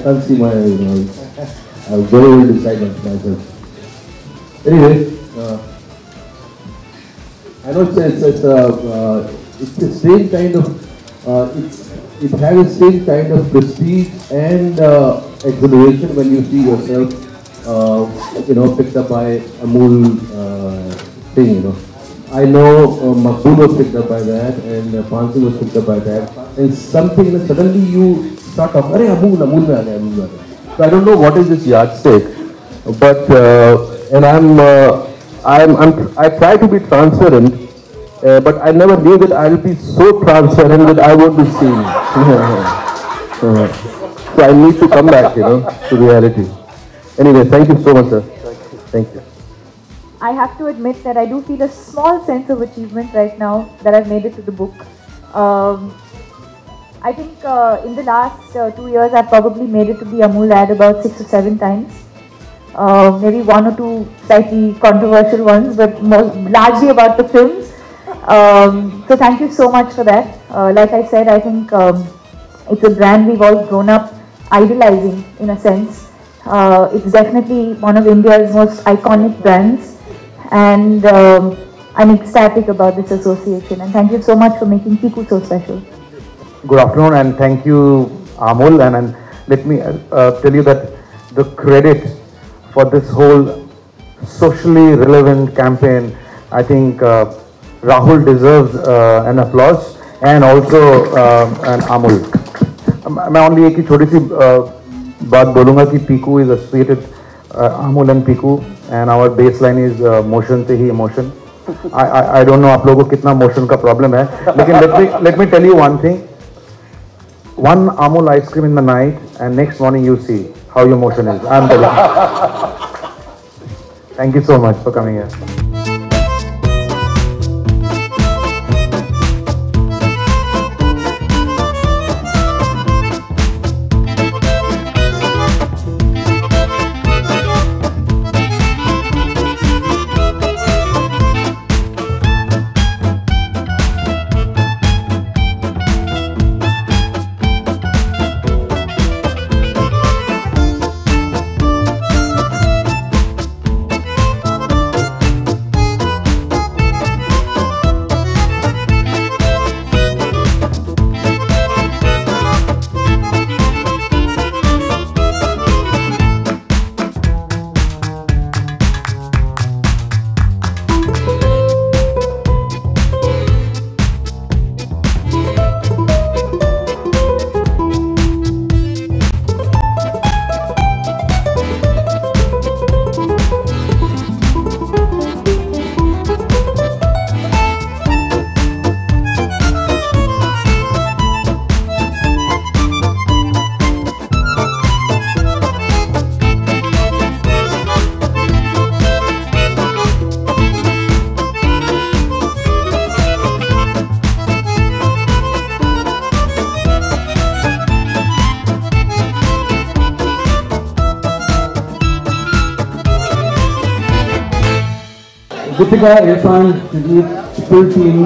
can't see my, I'm very well decided myself. Anyway, I know it's the same kind of, it has the same kind of prestige and exhilaration when you see yourself, picked up by Amul thing, I know Makbul was picked up by that, and Pansi was picked up by that, and something that suddenly you start off, Arey Amul mein aa gaya, Amul mein aa gaya. So I don't know what is this yardstick, but and I try to be transparent, but I never knew that I will be so transparent that I won't be seen. So I need to come back, to reality. Anyway, thank you so much, sir. Thank you. I have to admit that I do feel a small sense of achievement right now that I've made it to the book. I think in the last 2 years I've probably made it to the Amul ad about 6 or 7 times. Maybe 1 or 2 slightly controversial ones, but largely about the films. So thank you so much for that. Like I said, I think it's a brand we've all grown up idolizing in a sense. It's definitely one of India's most iconic brands, and I'm ecstatic about this association, and thank you so much for making Piku so special. Good afternoon, and thank you, Amul, and let me tell you that the credit for this whole socially relevant campaign, I think Rahul deserves an applause, and also an Amul. मैं only एक ही छोटी सी बात बोलूँगा कि Piku is associated Amul and Piku, and our baseline is motion से ही emotion. I don't know आप लोगों को कितना motion का problem है, लेकिन let me tell you one thing. One Amul ice cream in the night, and next morning you see how your motion is. I'm telling you. Thank you so much for coming here. Deepika, Irfan, Sudeep, full team,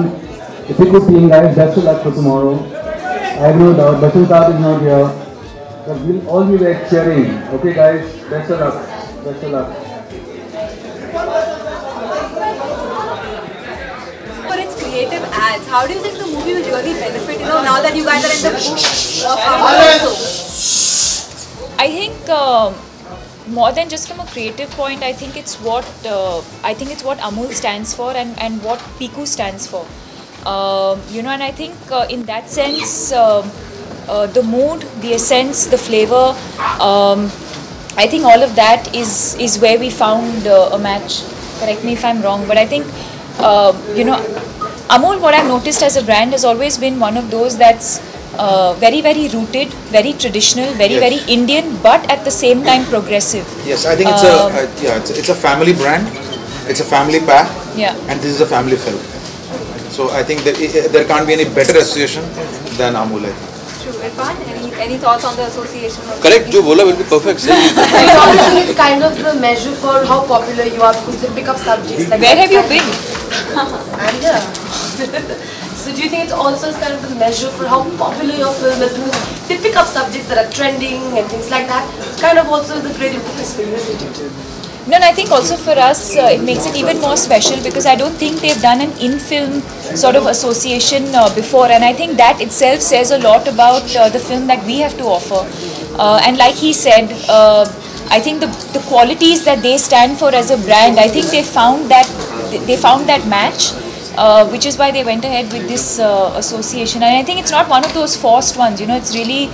the Piku team, guys, best of luck for tomorrow. I have no doubt, Bachuntab is not here, but we'll all be there cheering. Okay guys, best of luck. Best of luck. For its creative ads, how do you think the movie will really benefit, now that you guys are in the book of Amul also? I think more than just from a creative point, I think it's what Amul stands for and what Piku stands for. And I think in that sense, the mood, the essence, the flavor, I think all of that is where we found a match. Correct me if I'm wrong, but I think Amul, what I've noticed as a brand, has always been one of those that's very, very rooted, very traditional, very, very Indian, but at the same time progressive. Yes, I think it's a family brand, it's a family pack, and this is a family film. So I think that there can't be any better association than Amul. True. Irfan, any thoughts on the association? Correct, jo bola will be perfect. It's kind of the measure for how popular you are, because they pick up subjects. Like where have you been? I'm here. So do you think it also is kind of the measure for how popular your film is? Because they pick up subjects that are trending and things like that. It's kind of also the great impetus for you, isn't it? No, and I think also for us it makes it even more special because I don't think they've done an in-film sort of association before, and I think that itself says a lot about the film that we have to offer. And like he said, I think the qualities that they stand for as a brand, I think they found that match, which is why they went ahead with this association. And I think it's not one of those forced ones. You know, it's really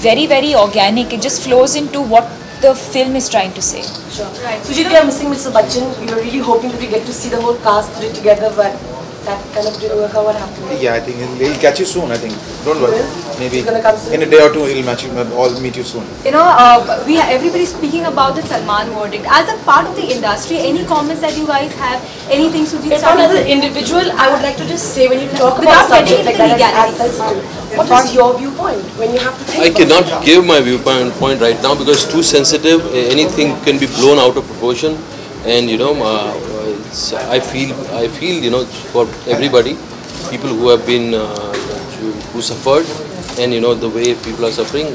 very, very organic. It just flows into what the film is trying to say. Sure. Right. Sujit, we are missing Mr. Bachchan. We were really hoping that we get to see the whole cast put it together, but that kind of didn't work out. What happened? Yeah, I think he'll catch you soon. I think. Don't worry. Maybe come in a day or two he'll match you. All meet you soon. You know, everybody's speaking about the Salman verdict. As a part of the industry, any comments that you guys have? Anything, Sujit? As an individual, I would like to just say, when you talk about subject like that, what is your viewpoint when you have to think? I cannot give my viewpoint right now because it's too sensitive. Anything can be blown out of proportion, and you know, I feel you know, for everybody, people who have been who suffered, and you know the way people are suffering.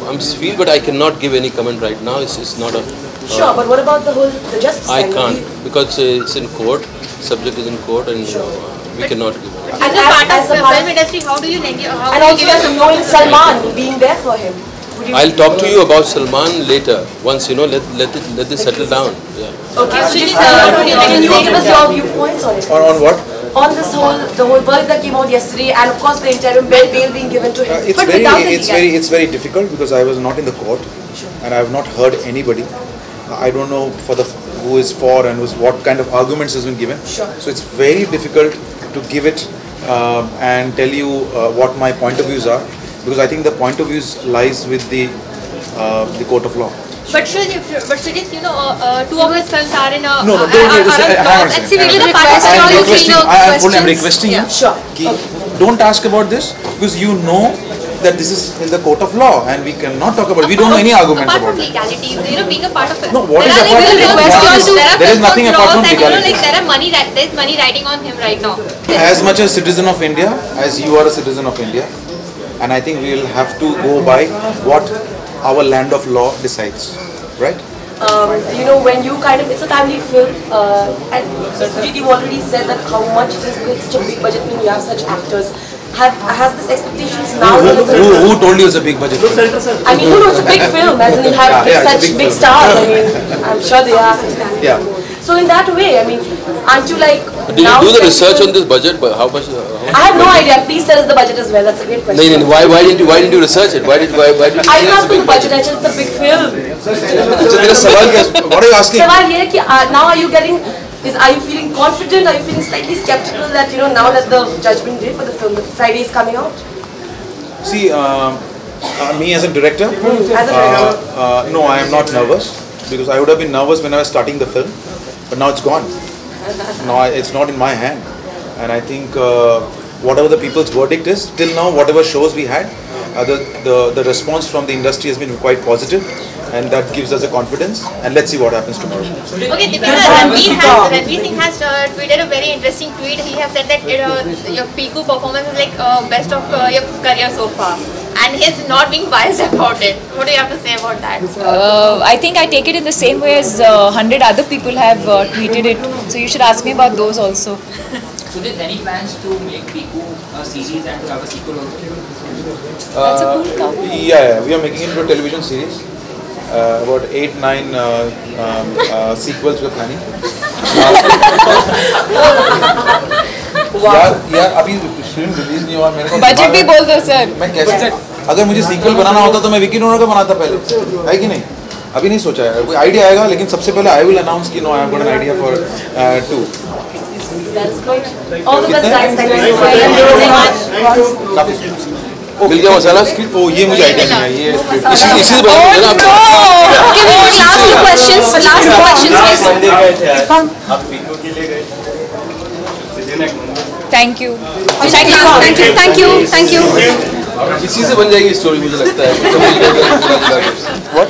I'm feel, but I cannot give any comment right now. It's not a. Sure, but what about the justice? I can't because it's in court. Subject is in court, and we cannot give. As a part of the film industry, how do you give us knowing Salman being there for him? I'll talk to you about Salman later. Once you know, let this settle down. Yeah. Okay. Can you give us your viewpoints on it? On what? On this the whole verdict that came out yesterday, and of course the interim bail being given to him. It's very difficult because I was not in the court, and I have not heard anybody. I don't know who is for and what kind of arguments has been given. Sure. So it's very difficult to give it and tell you what my point of views are, because I think the point of views lies with the court of law. But Sujit, you know, two of his films are in a... No, I'm requesting you. Sure. Don't ask about this, because you know that this is in the court of law and we cannot talk about it. We don't know any arguments about it. Apart from legalities, you know, being a part of it. No, what is apart from legality? There is nothing apart from legality. There is money riding on him right now. As much a citizen of India as you are a citizen of India, and I think we will have to go by what our land of law decides, right? You know, when you kind of, it's a timely film, and Sujit, you already said that how much it is with such a big budget when you have such actors. Has this expectations now? Who told you it's a big budget film? I mean, who knows, it's a big film, as in you have such big stars. I mean, I'm sure they are. Yeah. So in that way, I mean, aren't you like... Did you do the research on this budget? How much? I have no idea. Please tell us the budget as well. That's a great question. No, why didn't you research it? Why did you I didn't ask the budget. I said it's a big film. What are you asking? Now are you feeling confident? Are you feeling slightly skeptical that, you know, now that the judgment day for the film, Friday is coming out? See, me as a director, no, I am not nervous, because I would have been nervous when I was starting the film, but now it's gone. Now it's not in my hand, and I think whatever the people's verdict is, till now, whatever shows we had, the response from the industry has been quite positive, and that gives us a confidence, and let's see what happens tomorrow. Okay, Ranveer Singh has tweeted a very interesting tweet. He has said that your Piku performance is like best of your career so far, and he's not being biased about it. What do you have to say about that? I think I take it in the same way as 100 other people have tweeted it, so you should ask me about those also. So there any plans to make Piku a series and to have a sequel also? That's a cool topic. Yeah, we are making it into a television series. About 8-9 sequels we're planning. यार अभी film release नहीं हुआ मेरे को budget भी बोल दो sir मैं कैसे अगर मुझे सीक्वल बनाना होता तो मैं विकी डोनर का बनाता पहले है कि नहीं अभी नहीं सोचा है कोई आइडिया आएगा लेकिन सबसे पहले आई विल अनाउंस कि no I have got an idea for 2 That's great. All the best, guys. Thank you so much. मिल गया मसाला ओ ये मुझे आइडिया नहीं है ये इसी से बना ना Okay, last two questions please. आप पीकू के लिए गए Thank you. Thank you. इसी से बन जाएगी स्टोरी मुझे लगता है What?